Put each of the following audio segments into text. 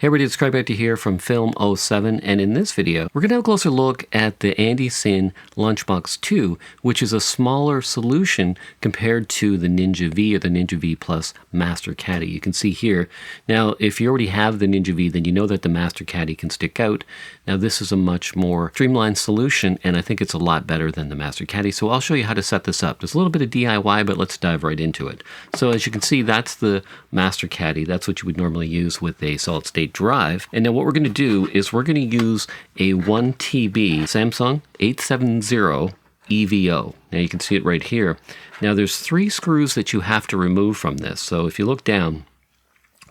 Hey everybody, it's Caddy here from Film 07, and in this video, we're going to have a closer look at the Andy Cine Lunchbox II, which is a smaller solution compared to the Ninja V or the Ninja V Plus Master Caddy. You can see here. Now, if you already have the Ninja V, then you know that the Master Caddy can stick out. Now, this is a much more streamlined solution, and I think it's a lot better than the Master Caddy, so I'll show you how to set this up. There's a little bit of DIY, but let's dive right into it. So as you can see, that's the Master Caddy. That's what you would normally use with a solid-state drive. And now what we're going to do is we're going to use a 1 TB Samsung 870 EVO. Now you can see it right here. Now there's 3 screws that you have to remove from this. So if you look down,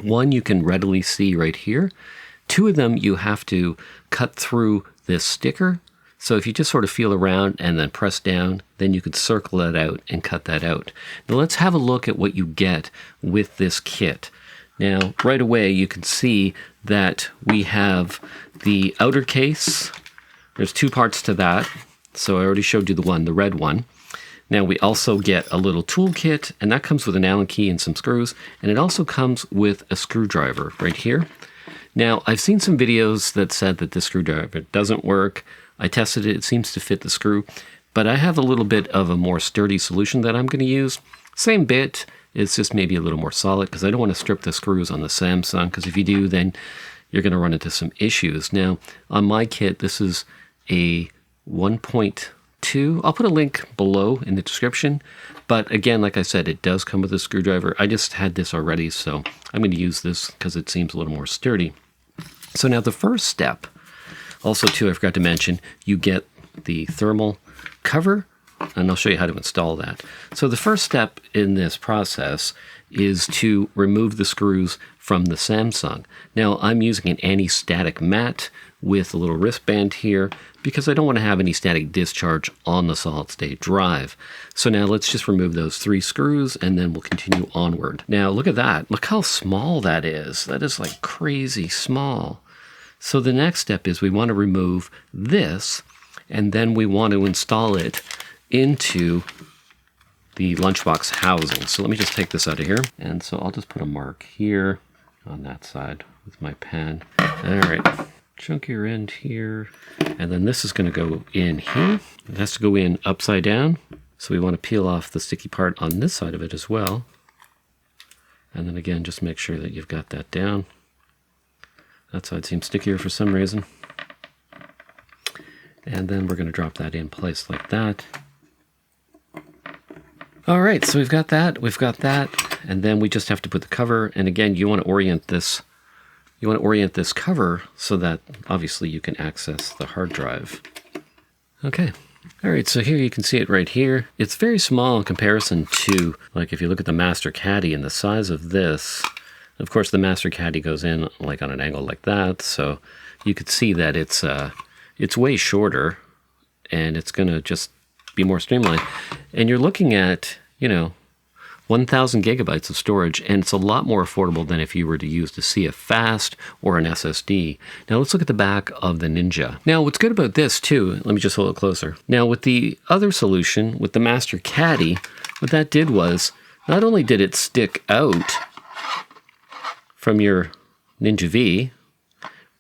one you can readily see right here. 2 of them you have to cut through this sticker. So if you just sort of feel around and then press down, then you could circle that out and cut that out. Now let's have a look at what you get with this kit. Now, right away, you can see that we have the outer case. There's 2 parts to that. So I already showed you the red one. Now, we also get a little tool kit, and that comes with an Allen key and some screws. And it also comes with a screwdriver right here. Now, I've seen some videos that said that this screwdriver doesn't work. I tested it. It seems to fit the screw. But I have a little bit of a more sturdy solution that I'm going to use. Same bit. It's just maybe a little more solid because I don't want to strip the screws on the Samsung, because if you do, then you're going to run into some issues. Now, on my kit, this is a 1.2. I'll put a link below in the description. But again, like I said, it does come with a screwdriver. I just had this already, so I'm going to use this because it seems a little more sturdy. So now the first step, also too, I forgot to mention, you get the thermal cover. And I'll show you how to install that. So the first step in this process is to remove the screws from the Samsung. Now I'm using an anti-static mat with a little wristband here because I don't want to have any static discharge on the solid-state drive. So now let's just remove those 3 screws and then we'll continue onward. Now look at that. Look how small that is. That is like crazy small. So the next step is we want to remove this, and then we want to install it into the lunchbox housing. So let me just take this out of here. And so I'll just put a mark here on that side with my pen. All right, chunkier end here. And then this is going to go in here. It has to go in upside down. So we want to peel off the sticky part on this side of it as well. And then again, just make sure that you've got that down. That side seems stickier for some reason. And then we're going to drop that in place like that. All right, so we've got that, and then we just have to put the cover. And again, you want to orient this. You want to orient this cover so that obviously you can access the hard drive. Okay. All right, so here you can see it right here. It's very small in comparison to, like, if you look at the Master Caddy and the size of this. Of course, the Master Caddy goes in like on an angle like that, so you could see that it's way shorter, and it's going to just be more streamlined. And you're looking at, 1,000 gigabytes of storage, and it's a lot more affordable than if you were to use the CF Fast or an SSD. Now let's look at the back of the Ninja. Now what's good about this too, let me just hold it closer. Now with the other solution, with the Master Caddy, what that did was, not only did it stick out from your Ninja V,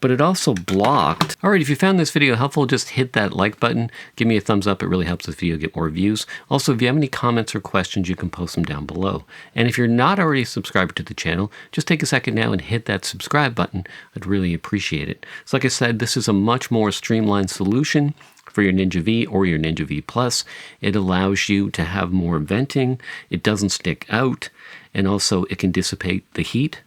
but it also blocked. All right, if you found this video helpful, just hit that like button. Give me a thumbs up. It really helps this video get more views. Also, if you have any comments or questions, you can post them down below. And if you're not already subscribed to the channel, just take a second now and hit that subscribe button. I'd really appreciate it. So like I said, this is a much more streamlined solution for your Ninja V or your Ninja V Plus. It allows you to have more venting. It doesn't stick out. And also it can dissipate the heat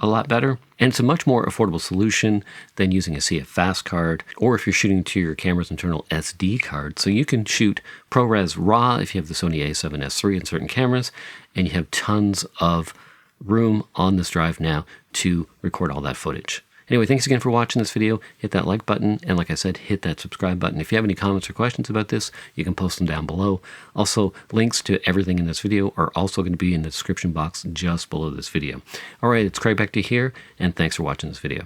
a lot better. And it's a much more affordable solution than using a CF Fast card, or if you're shooting to your camera's internal SD card. So you can shoot ProRes RAW if you have the Sony a7S III in certain cameras, and you have tons of room on this drive now to record all that footage. Anyway, thanks again for watching this video. Hit that like button, and like I said, hit that subscribe button. If you have any comments or questions about this, you can post them down below. Also, links to everything in this video are also going to be in the description box just below this video. All right, it's Craig back to here, and thanks for watching this video.